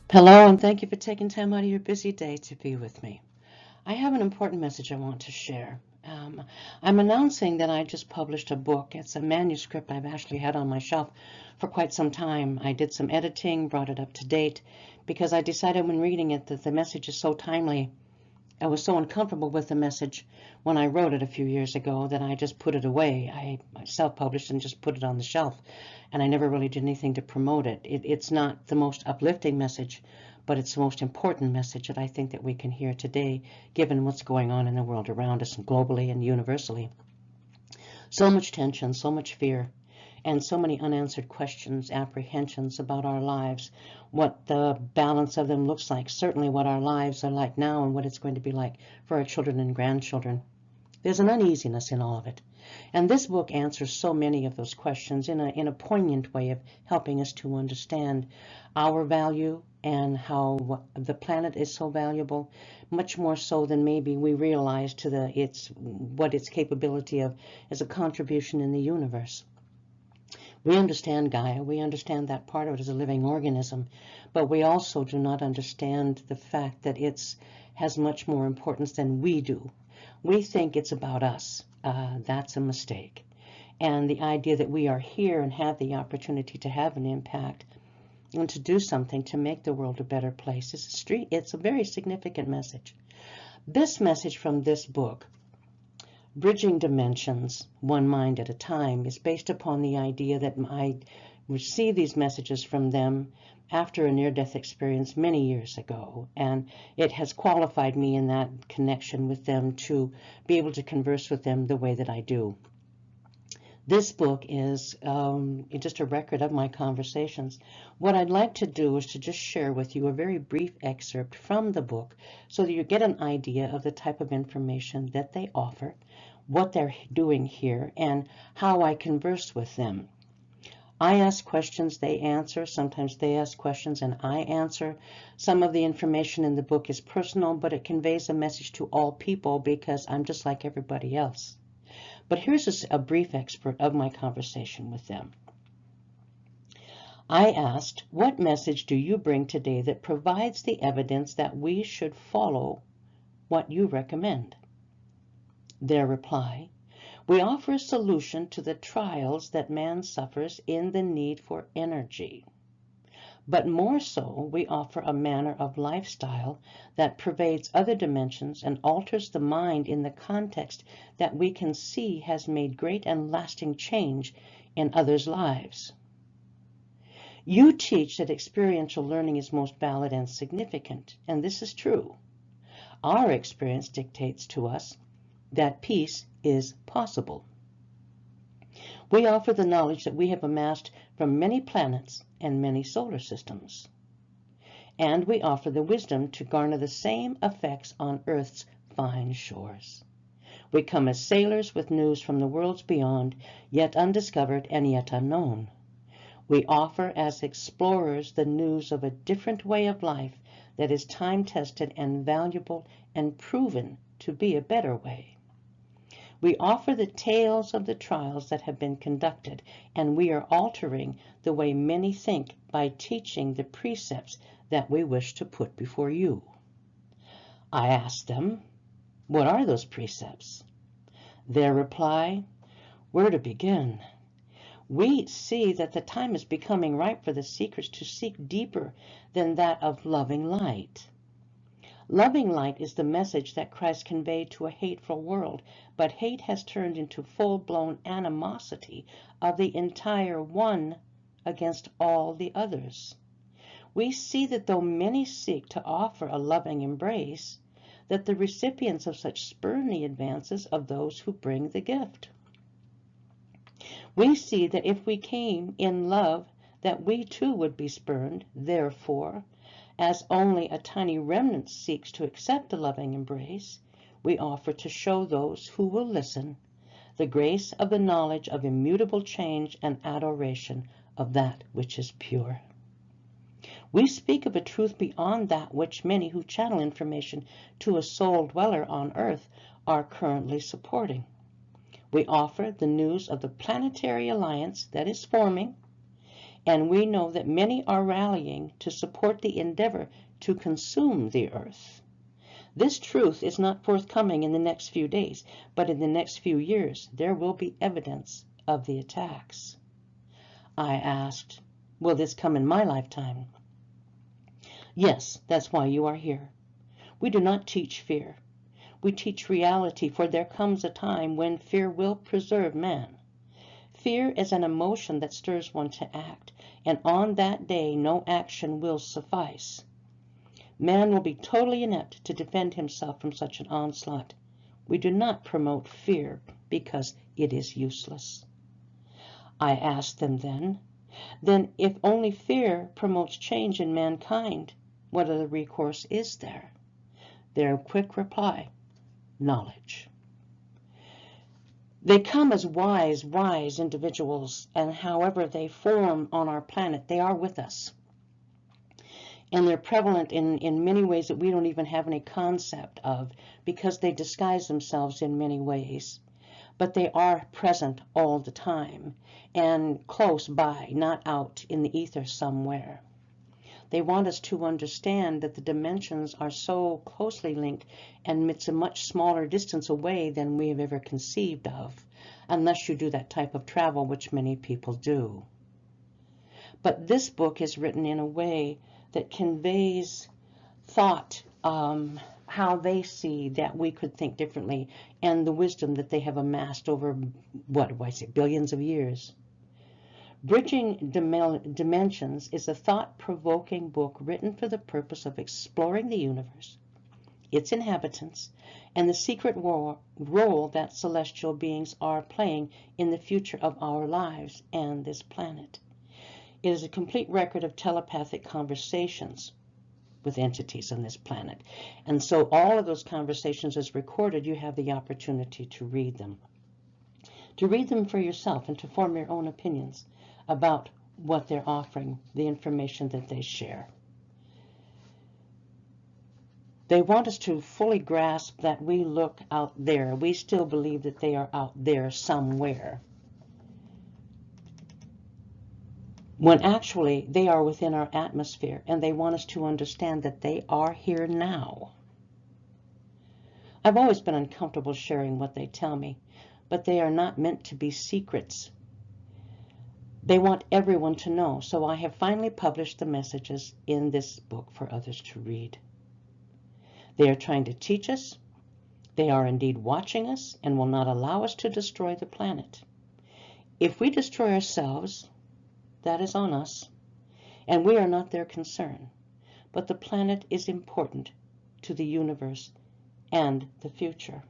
Hello, and thank you for taking time out of your busy day to be with me. I have an important message I want to share. I'm announcing that I just published a book. It's a manuscript I've actually had on my shelf for quite some time. I did some editing, brought it up to date, because I decided when reading it that the message is so timely. I was so uncomfortable with the message when I wrote it a few years ago that I just put it away. I self-published and just put it on the shelf, and I never really did anything to promote it. It's not the most uplifting message, but it's the most important message that I think that we can hear today, given what's going on in the world around us, globally and universally. So much tension, so much fear, and so many unanswered questions, apprehensions about our lives, what the balance of them looks like, certainly what our lives are like now and what it's going to be like for our children and grandchildren. There's an uneasiness in all of it. And this book answers so many of those questions in a poignant way of helping us to understand our value and how the planet is so valuable, much more so than maybe we realize to what its capability of as a contribution in the universe. We understand Gaia, we understand that part of it as a living organism, but we also do not understand the fact that it has much more importance than we do. We think it's about us. That's a mistake. And the idea that we are here and have the opportunity to have an impact and to do something to make the world a better place it's a very significant message. This message from this book, Bridging Dimensions, One Mind at a Time, is based upon the idea that I received these messages from them after a near-death experience many years ago, and it has qualified me in that connection with them to be able to converse with them the way that I do. This book is just a record of my conversations. What I'd like to do is to just share with you a very brief excerpt from the book so that you get an idea of the type of information that they offer, what they're doing here, and how I converse with them. I ask questions, they answer. Sometimes they ask questions and I answer. Some of the information in the book is personal, but it conveys a message to all people because I'm just like everybody else. But here's a brief excerpt of my conversation with them. I asked, what message do you bring today that provides the evidence that we should follow what you recommend? Their reply, we offer a solution to the trials that man suffers in the need for energy. But more so, we offer a manner of lifestyle that pervades other dimensions and alters the mind in the context that we can see has made great and lasting change in others' lives. You teach that experiential learning is most valid and significant, and this is true. Our experience dictates to us that peace is possible. We offer the knowledge that we have amassed from many planets and many solar systems. And we offer the wisdom to garner the same effects on Earth's fine shores. We come as sailors with news from the worlds beyond, yet undiscovered and yet unknown. We offer as explorers the news of a different way of life that is time-tested and valuable and proven to be a better way. We offer the tales of the trials that have been conducted, and we are altering the way many think by teaching the precepts that we wish to put before you. I asked them, what are those precepts? Their reply, where to begin? We see that the time is becoming ripe for the seekers to seek deeper than that of loving light. Loving light is the message that Christ conveyed to a hateful world, but hate has turned into full-blown animosity of the entire one against all the others. We see that though many seek to offer a loving embrace, that the recipients of such spurn the advances of those who bring the gift. We see that if we came in love, that we too would be spurned. Therefore, as only a tiny remnant seeks to accept a loving embrace, we offer to show those who will listen the grace of the knowledge of immutable change and adoration of that which is pure. We speak of a truth beyond that which many who channel information to a soul dweller on earth are currently supporting. We offer the news of the planetary alliance that is forming and we know that many are rallying to support the endeavor to consume the earth. This truth is not forthcoming in the next few days, but in the next few years there will be evidence of the attacks. I asked, will this come in my lifetime? Yes, that's why you are here. We do not teach fear. We teach reality, for there comes a time when fear will preserve man. Fear is an emotion that stirs one to act, and on that day no action will suffice. Man will be totally inept to defend himself from such an onslaught. We do not promote fear because it is useless. I asked them then if only fear promotes change in mankind, what other recourse is there? Their quick reply, knowledge. They come as wise individuals, and however they form on our planet, they are with us. And they're prevalent in many ways that we don't even have any concept of, because they disguise themselves in many ways. But they are present all the time and close by, not out in the ether somewhere. They want us to understand that the dimensions are so closely linked, and it's a much smaller distance away than we have ever conceived of, unless you do that type of travel, which many people do. But this book is written in a way that conveys thought, how they see that we could think differently, and the wisdom that they have amassed over, billions of years. Bridging Dimensions is a thought-provoking book written for the purpose of exploring the universe, its inhabitants, and the secret role that celestial beings are playing in the future of our lives and this planet. It is a complete record of telepathic conversations with entities on this planet. And so all of those conversations as recorded, you have the opportunity to read them. To read them for yourself and to form your own opinions about what they're offering, the information that they share. They want us to fully grasp that we look out there. We still believe that they are out there somewhere, when actually they are within our atmosphere, and they want us to understand that they are here now. I've always been uncomfortable sharing what they tell me, but they are not meant to be secrets. They want everyone to know, so I have finally published the messages in this book for others to read. They are trying to teach us. They are indeed watching us and will not allow us to destroy the planet. If we destroy ourselves, that is on us, and we are not their concern. But the planet is important to the universe and the future.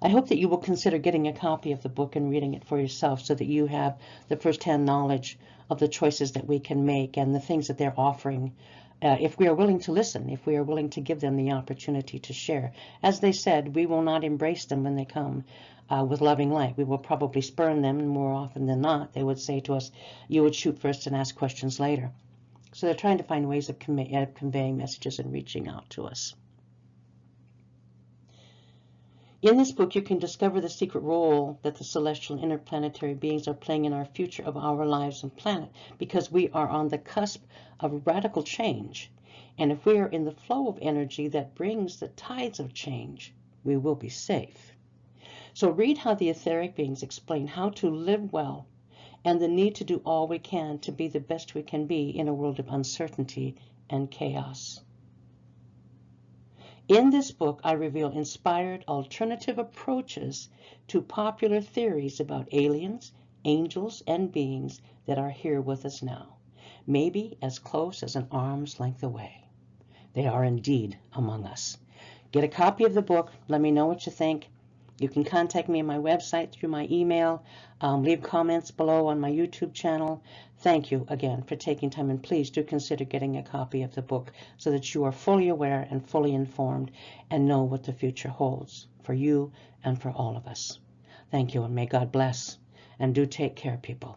I hope that you will consider getting a copy of the book and reading it for yourself, so that you have the first-hand knowledge of the choices that we can make and the things that they're offering, if we are willing to listen, if we are willing to give them the opportunity to share. As they said, we will not embrace them when they come with loving light. We will probably spurn them, and more often than not, they would say to us, you would shoot first and ask questions later. So they're trying to find ways of conveying messages and reaching out to us. In this book, you can discover the secret role that the celestial and interplanetary beings are playing in our future of our lives and planet, because we are on the cusp of radical change. And if we are in the flow of energy that brings the tides of change, we will be safe. So read how the etheric beings explain how to live well and the need to do all we can to be the best we can be in a world of uncertainty and chaos. In this book, I reveal inspired alternative approaches to popular theories about aliens, angels, and beings that are here with us now, maybe as close as an arm's length away. They are indeed among us. Get a copy of the book. Let me know what you think. You can contact me on my website through my email. Leave comments below on my YouTube channel. Thank you again for taking time, and please do consider getting a copy of the book so that you are fully aware and fully informed and know what the future holds for you and for all of us. Thank you, and may God bless. And do take care, people.